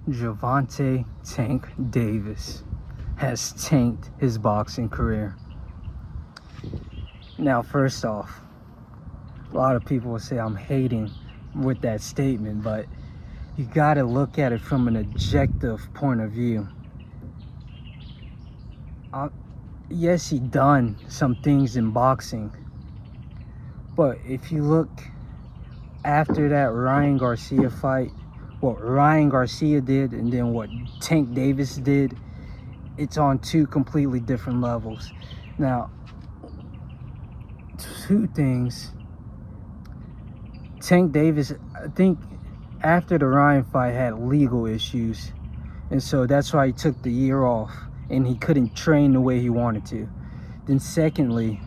Gervonta Tank Davis has tanked his boxing career. Now, first off, a lot of people will say I'm hating with that statement, but you gotta look at it from an objective point of view. Yes, he done some things in boxing, but if you look after that Ryan Garcia fight, what Ryan Garcia did and then what Tank Davis did, it's on two completely different levels. Now, two things. Tank Davis, I think after the Ryan fight, had legal issues, and so that's why he took the year off and he couldn't train the way he wanted to. Then secondly,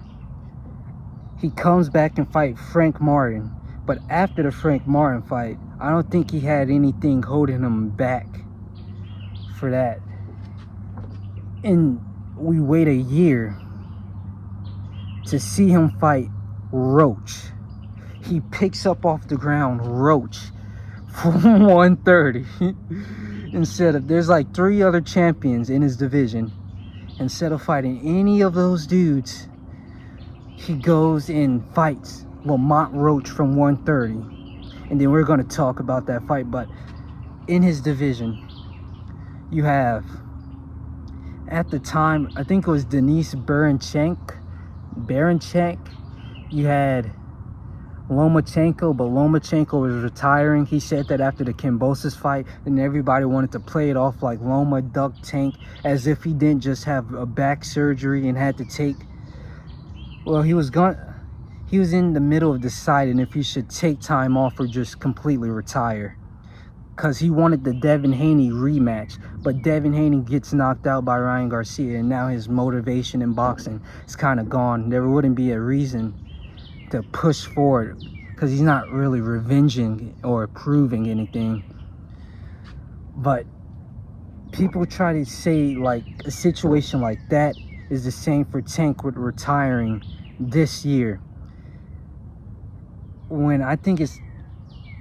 he comes back and fight Frank Martin, but after the Frank Martin fight, I don't think he had anything holding him back for that. And we wait a year to see him fight Roach. He picks up off the ground Roach for 130. Instead of, there's like 3 other champions in his division. Instead of fighting any of those dudes, he goes and fights Lamont Roach from 130. And then we're going to talk about that fight. But in his division, you have, at the time, I think it was Denise Baranchek. You had Lomachenko, but Lomachenko was retiring. He said that after the Kambosos fight, and everybody wanted to play it off like Loma ducked Tank, as if he didn't just have a back surgery and had to take, well, he was in the middle of deciding if he should take time off or just completely retire, because he wanted the Devin Haney rematch, but Devin Haney gets knocked out by Ryan Garcia, and now his motivation in boxing is kind of gone. There wouldn't be a reason to push forward because he's not really revenging or proving anything. But people try to say like a situation like that is the same for Tank with retiring this year, when I think it's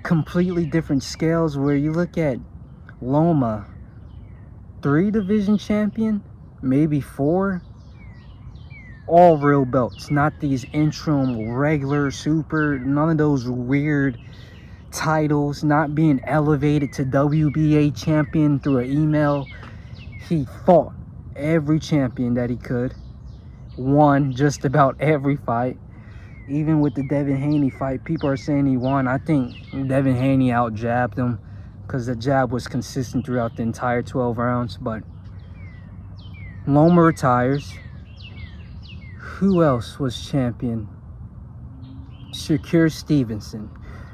completely different scales. Where you look at Loma, 3 division champion, maybe 4, all real belts, not these interim, regular, super, none of those weird titles, not being elevated to WBA champion through an email. He fought every champion that he could, won just about every fight. Even with the Devin Haney fight, people are saying he won. I think Devin Haney out-jabbed him because the jab was consistent throughout the entire 12 rounds. But Loma retires. Who else was champion? Shakur Stevenson.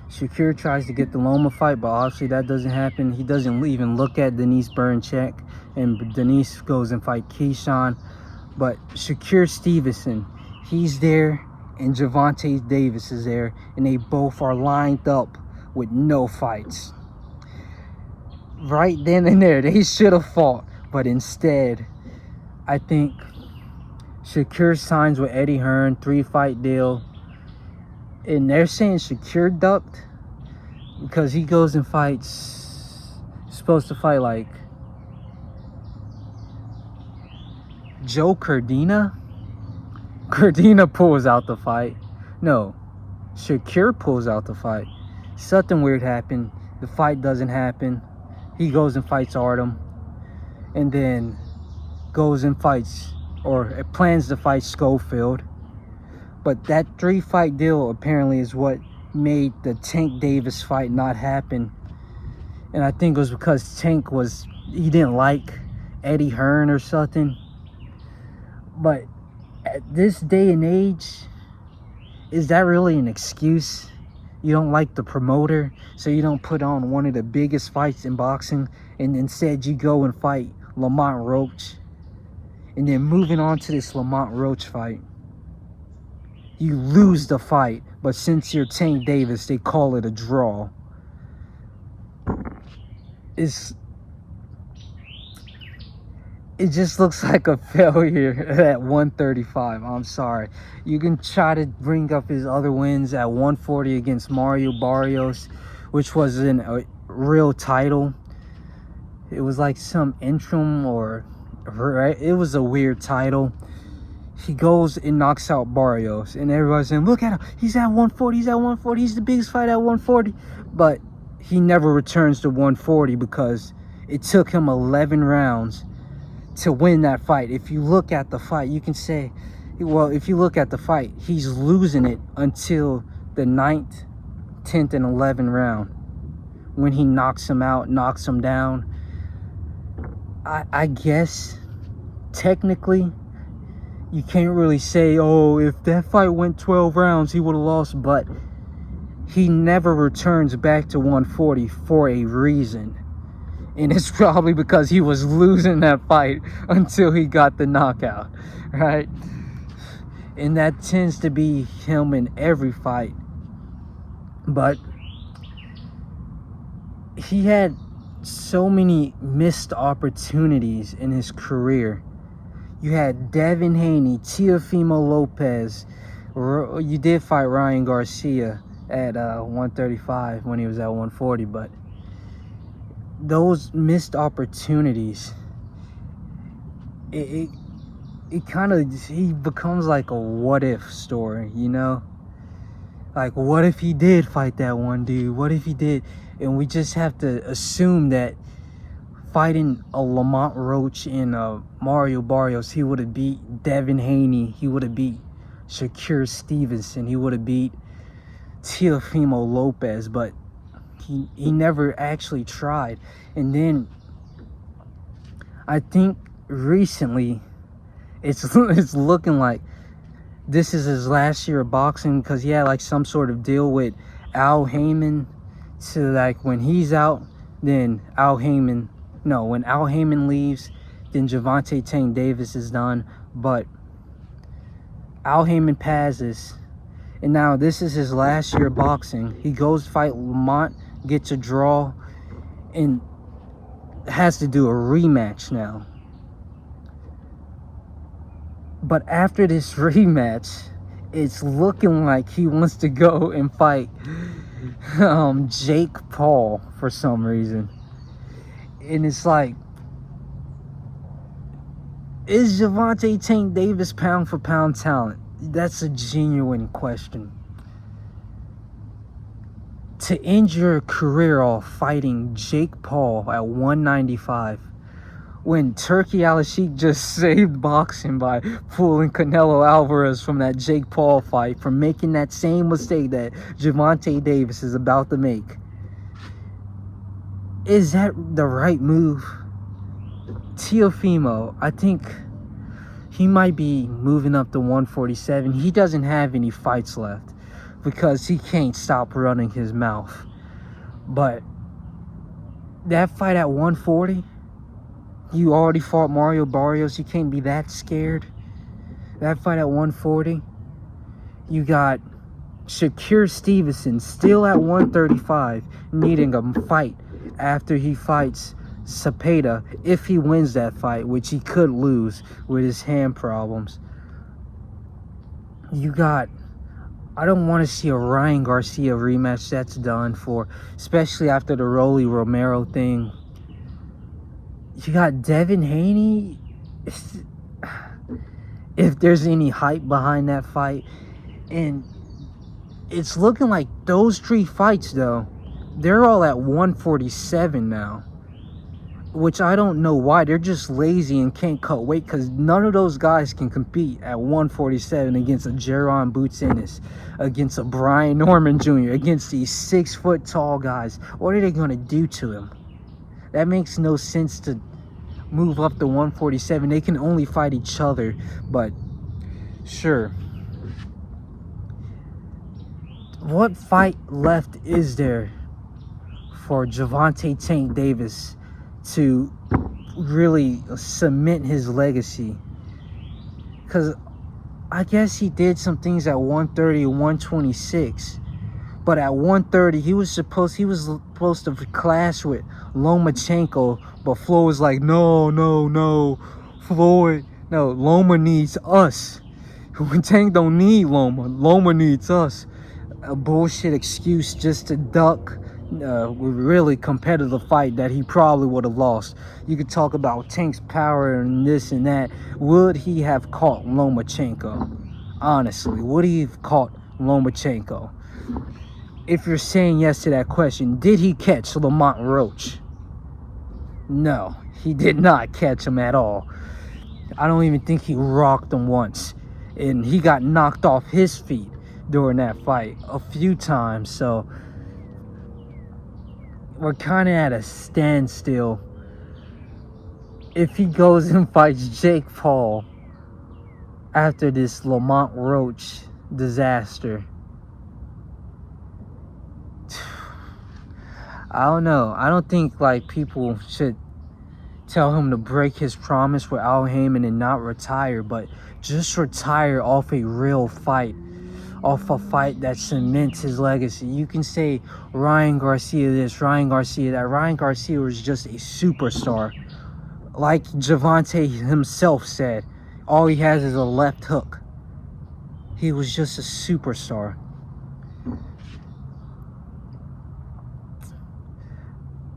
Shakur tries to get the Loma fight, but obviously that doesn't happen. He doesn't even look at Denise Baranchek, and Denise goes and fight Keyshawn. But Shakur Stevenson, he's there, and Gervonta Davis is there, and they both are lined up with no fights. Right then and there, they should have fought, but instead, I think Shakur signs with Eddie Hearn, 3-fight deal. And they're saying Shakur ducked because he goes and fights, supposed to fight like Joe Cardina. Cardina pulls out the fight. No, Shakur pulls out the fight. Something weird happened. The fight doesn't happen. He goes and fights Artem, and then goes and fights, or plans to fight Schofield. But that 3-fight deal apparently is what made the Tank Davis fight not happen. And I think it was because Tank he didn't like Eddie Hearn or something. But at this day and age, is that really an excuse? You don't like the promoter, so you don't put on one of the biggest fights in boxing, and instead you go and fight Lamont Roach. And then moving on to this Lamont Roach fight, you lose the fight, but since you're Tank Davis, they call it a draw. It just looks like a failure at 135. I'm sorry. You can try to bring up his other wins at 140 against Mario Barrios, which was in a real title. It was like some interim or right. It was a weird title. He goes and knocks out Barrios, and everybody's saying, "Look at him! He's at 140. He's at 140. He's the biggest fight at 140." But he never returns to 140 because it took him 11 rounds to win that fight. If you look at the fight, you can say, well, if you look at the fight, he's losing it until the 9th, 10th, and 11th round when he knocks him out, knocks him down. I guess technically you can't really say, oh, if that fight went 12 rounds, he would have lost, but he never returns back to 140 for a reason. And it's probably because he was losing that fight until he got the knockout, right? And that tends to be him in every fight. But he had so many missed opportunities in his career. You had Devin Haney, Teofimo Lopez. You did fight Ryan Garcia at 135 when he was at 140, but those missed opportunities, it kind of, he becomes like a what if story, you know? Like, what if he did fight that one dude? What if he did? And we just have to assume that fighting a Lamont Roach and Mario Barrios, he would have beat Devin Haney, he would have beat Shakur Stevenson, he would have beat Teofimo Lopez, but he never actually tried. And then I think recently it's looking like this is his last year of boxing, because he had like some sort of deal with Al Heyman to, like, when he's out, then when Al Heyman leaves, then Gervonta Tank Davis is done. But Al Heyman passes, and now this is his last year of boxing. He goes to fight Lamont, gets a draw, and has to do a rematch now. But after this rematch, it's looking like he wants to go and fight Jake Paul for some reason. And it's like, is Gervonta Tank Davis pound for pound talent? That's a genuine question. To end your career off fighting Jake Paul at 195, when Turkey Al-Sheikh just saved boxing by pulling Canelo Alvarez from that Jake Paul fight, from making that same mistake that Gervonta Davis is about to make. Is that the right move? Teofimo, I think he might be moving up to 147. He doesn't have any fights left because he can't stop running his mouth. But that fight at 140, you already fought Mario Barrios. You can't be that scared. That fight at 140, you got Shakur Stevenson still at 135 needing a fight after he fights Cepeda, if he wins that fight, which he could lose with his hand problems. You got, I don't want to see a Ryan Garcia rematch. That's done for, especially after the Rolly Romero thing. You got Devin Haney. If there's any hype behind that fight. And it's looking like those three fights, though, they're all at 147 now. Which I don't know why. They're just lazy and can't cut weight, because none of those guys can compete at 147 against a Jaron Boots Ennis, against a Brian Norman Jr., against these 6 foot tall guys. What are they going to do to him? That makes no sense to move up to 147. They can only fight each other, but sure. What fight left is there for Gervonta Tank Davis to really cement his legacy? Because I guess he did some things at 130 and 126, but at 130 he was supposed to clash with Lomachenko, but Floyd was like, no, Floyd, no, Loma needs us. Tank don't need Loma needs us. A bullshit excuse just to duck really competitive fight that he probably would have lost. You could talk about Tank's power and this and that. Would he have caught Lomachenko? Honestly, would he have caught Lomachenko? If you're saying yes to that question, did he catch Lamont Roach? No, he did not catch him at all. I don't even think he rocked him once. And he got knocked off his feet during that fight a few times. So we're kind of at a standstill. If he goes and fights Jake Paul after this Lamont Roach disaster, I don't know. I don't think like people should tell him to break his promise with Al Heyman and not retire, but just retire off a real fight, off a fight that cements his legacy. You can say Ryan Garcia this, Ryan Garcia that. Ryan Garcia was just a superstar. Like Gervonta himself said, all he has is a left hook. He was just a superstar.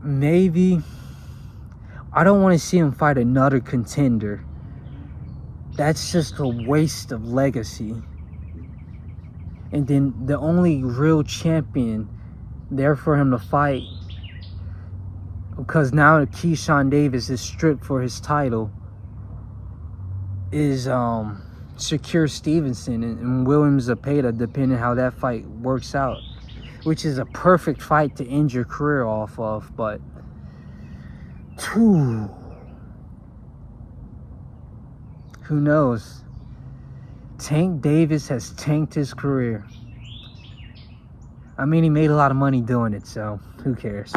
Maybe I don't want to see him fight another contender. That's just a waste of legacy. And then the only real champion there for him to fight, because now Keyshawn Davis is stripped for his title, is Shakur Stevenson and William Zepeda, depending how that fight works out, which is a perfect fight to end your career off of. But who knows? Tank Davis has tanked his career. I mean, he made a lot of money doing it, so who cares?